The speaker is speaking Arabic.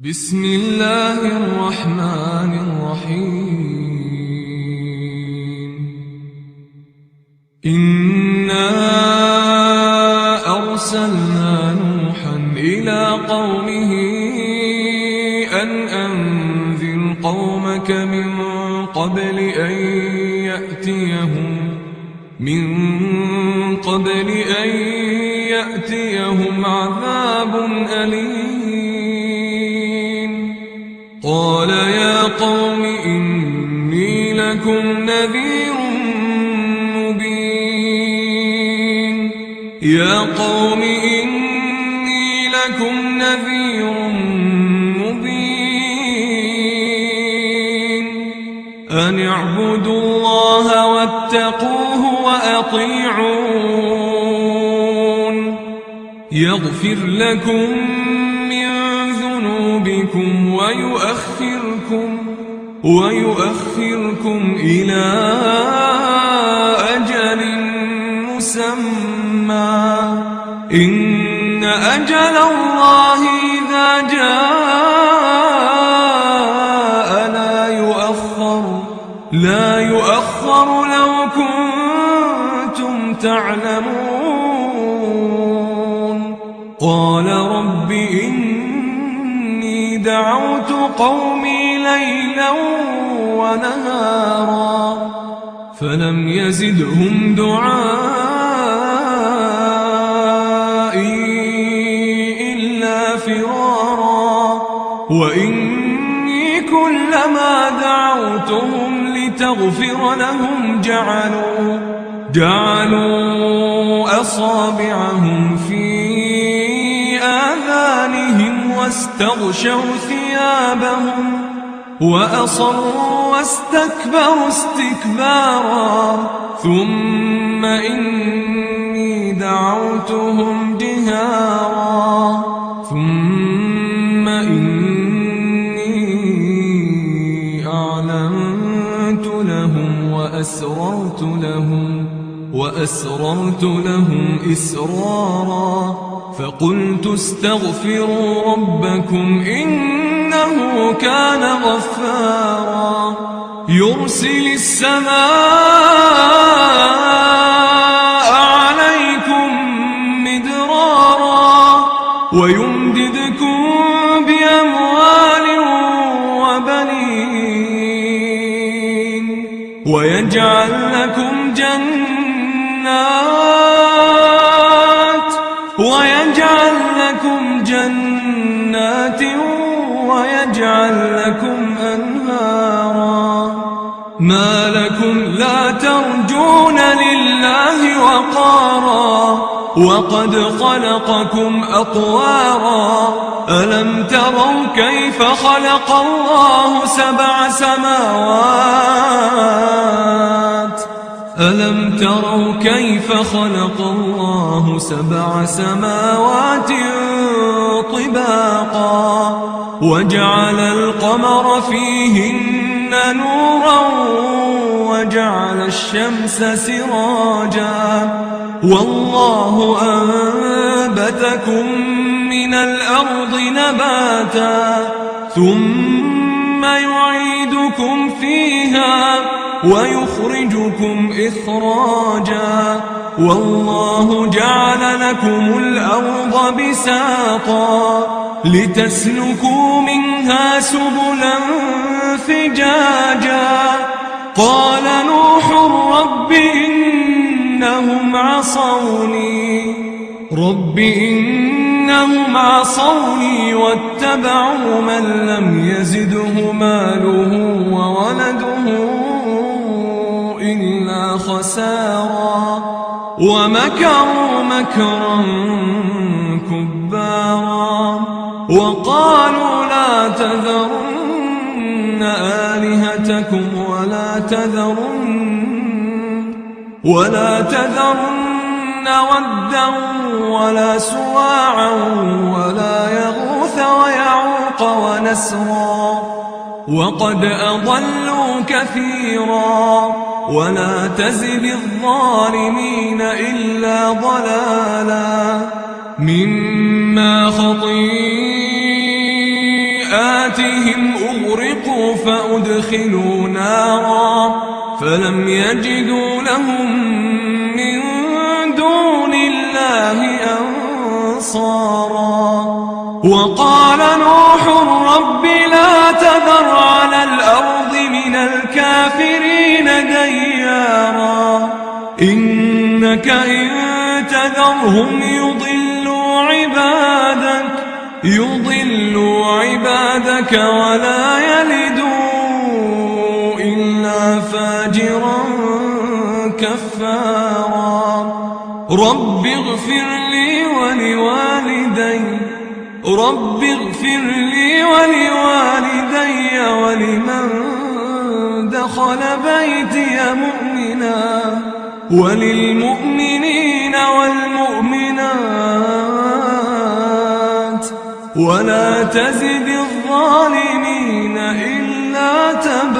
بسم الله الرحمن الرحيم. إنا أرسلنا نوحا إلى قومه أن أنذر قومك من قبل أن يأتيهم عذاب أليم. قال يا قوم إني لكم نذير مبين. يا قوم إني لكم نذير مبين. أن اعبدوا الله واتقوه وأطيعون. يغفر لكم من ذنوبكم ويؤخركم إلى أجل مسمى. إن أجل الله إذا جاء لا يؤخر لو كنتم تعلمون. قال رب إني دعوت قومي ليلا ونهارا فلم يزدهم دعائي إلا فرارا. وإني كلما دعوتهم لتغفر لهم جعلوا أصابعهم في آذانهم واستغشوا ثيابهم وأصروا واستكبروا استكبارا. ثم إني دعوتهم جهارا ثم إني أعلنت لهم وأسررت لهم إسرارا. فقلت استغفروا ربكم إنه كان غفارا. يرسل السماء عليكم مدرارا ويمددكم بأموال وبنين ويجعل لكم جنات ويجعل لكم أنهارا. ما لكم لا ترجون لله وقارا وقد خلقكم أطوارا. ألم تروا كيف خلق الله سبع سماوات طباقا وجعل القمر فيهن نورا وجعل الشمس سراجا. والله أنبتكم من الأرض نباتا ثم يعيدكم فيها ويخرجكم إخراجا. والله جعل لكم الأرض بساطا لتسلكوا منها سبلا فجاجا. قال نوح رب إنهم عصوني واتبعوا من لم يزده ماله وولده إلا خسارا. ومكروا مكرا كبارا. وقالوا لا تذرن آلهتكم ولا تذرن ودا ولا سواعا ولا يغوث ويعوق ونسرا. وقد أضلوا كثيرا ولا تزد الظالمين إلا ضلالا. مما خطيئاتهم سيئاتهم أغرقوا فأدخلوا نارا فلم يجدوا لهم من دون الله أنصارا. وقال نوح رب لا تذر على الأرض من الكافرين ديارا إنك إن تذرهم يضلوا عبادك ولا يلدوا إلا فاجرا كفارا. رب اغفر لي ولوالدي ولمن دخل بيتي مؤمنا وللمؤمنين والمؤمنات ولا تزد الظالمين إلا تبارا.